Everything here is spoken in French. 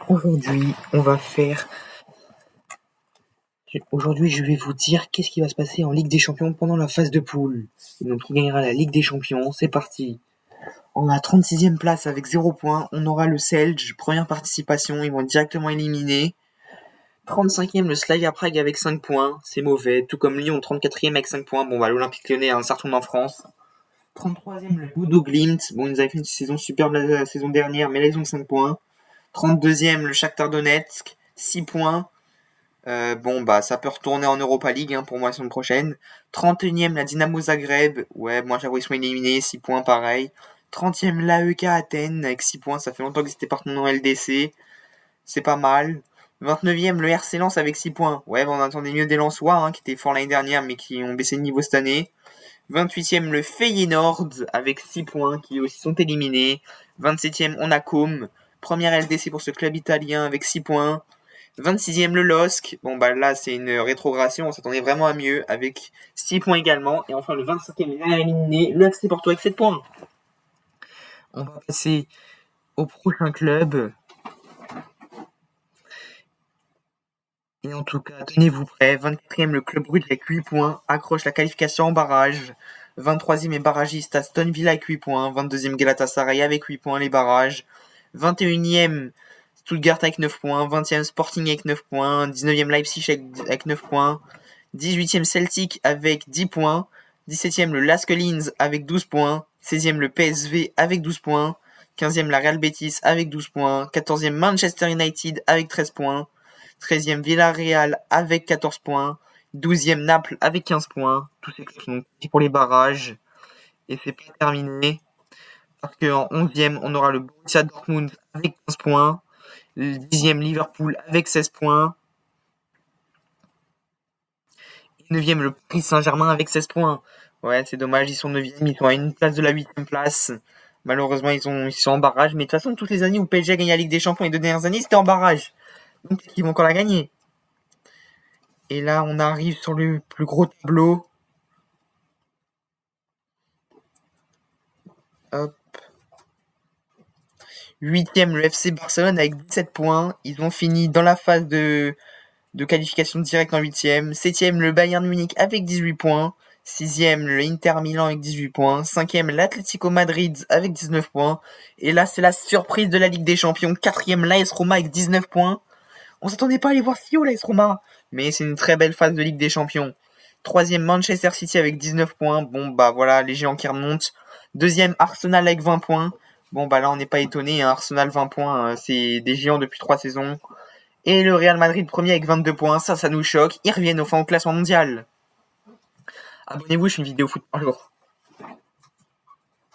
Aujourd'hui, je vais vous dire qu'est-ce qui va se passer en Ligue des Champions pendant la phase de poule. Et donc, qui gagnera la Ligue des Champions? C'est parti. En la 36e place avec 0 points, on aura le Celje, première participation, ils vont être directement éliminés. 35e, le Slavia Prague avec 5 points, c'est mauvais. Tout comme Lyon, 34e avec 5 points. Bon, l'Olympique Lyonnais a un certain nombre en France. 33e, le Bodo Glimt. Bon, ils avaient fait une saison superbe la saison dernière, mais là, ils ont 5 points. 32e, le Shakhtar Donetsk, 6 points. Ça peut retourner en Europa League pour moi la semaine prochaine. 31e, la Dynamo Zagreb. Ouais, moi j'avoue, ils sont éliminés, 6 points pareil. 30e, l'AEK Athènes avec 6 points. Ça fait longtemps qu'ils étaient partis en LDC. C'est pas mal. 29e, le RC Lens avec 6 points. Ouais, on attendait mieux des Lensois qui étaient forts l'année dernière mais qui ont baissé de niveau cette année. 28e, le Feyenoord avec 6 points qui aussi sont éliminés. 27e, on a Com. Première LDC pour ce club italien avec 6 points. 26e, le LOSC. Là, c'est une rétrogradation. On s'attendait vraiment à mieux avec 6 points également. Et enfin, le 25e, il a éliminé le FC Porto avec 7 points. On va passer au prochain club. Et en tout cas, tenez-vous prêts. 24e, le Club Brugge avec 8 points. Accroche la qualification en barrage. 23e et barragiste Aston Villa avec 8 points. 22e, Galatasaray avec 8 points, les barrages. 21e, Stuttgart avec 9 points. 20e, Sporting avec 9 points. 19e, Leipzig avec 9 points. 18e, Celtic avec 10 points. 17e, le Lask Linz avec 12 points. 16e, le PSV avec 12 points. 15e, la Real Betis avec 12 points. 14e, Manchester United avec 13 points. 13e, Villarreal avec 14 points. 12e, Naples avec 15 points. Tous ces clubs sont petits pour les barrages. Et c'est pas terminé. Parce qu'en 11e, on aura le Borussia Dortmund avec 15 points. Le 10e, Liverpool avec 16 points. Et 9e, le Paris Saint-Germain avec 16 points. Ouais, c'est dommage, ils sont 9e, ils sont à une place de la 8e place. Malheureusement, ils sont en barrage. Mais de toute façon, toutes les années où PSG a gagné la Ligue des Champions les 2 dernières années, c'était en barrage. Donc, ils vont encore la gagner. Et là, on arrive sur le plus gros tableau. Hop. 8e, le FC Barcelone avec 17 points. Ils ont fini dans la phase de qualification directe en 8e. 7e, le Bayern Munich avec 18 points. 6e, le Inter Milan avec 18 points. 5e, l'Atlético Madrid avec 19 points. Et là, c'est la surprise de la Ligue des Champions. 4e, l'AS Roma avec 19 points. On s'attendait pas à aller voir si haut l'AS Roma. Mais c'est une très belle phase de Ligue des Champions. 3e, Manchester City avec 19 points. Les géants qui remontent. 2e, Arsenal avec 20 points. Là, on n'est pas étonné. Arsenal 20 points, c'est des géants depuis 3 saisons. Et le Real Madrid premier avec 22 points. Ça nous choque. Ils reviennent au classement mondial. Abonnez-vous, je fais une vidéo foot par jour.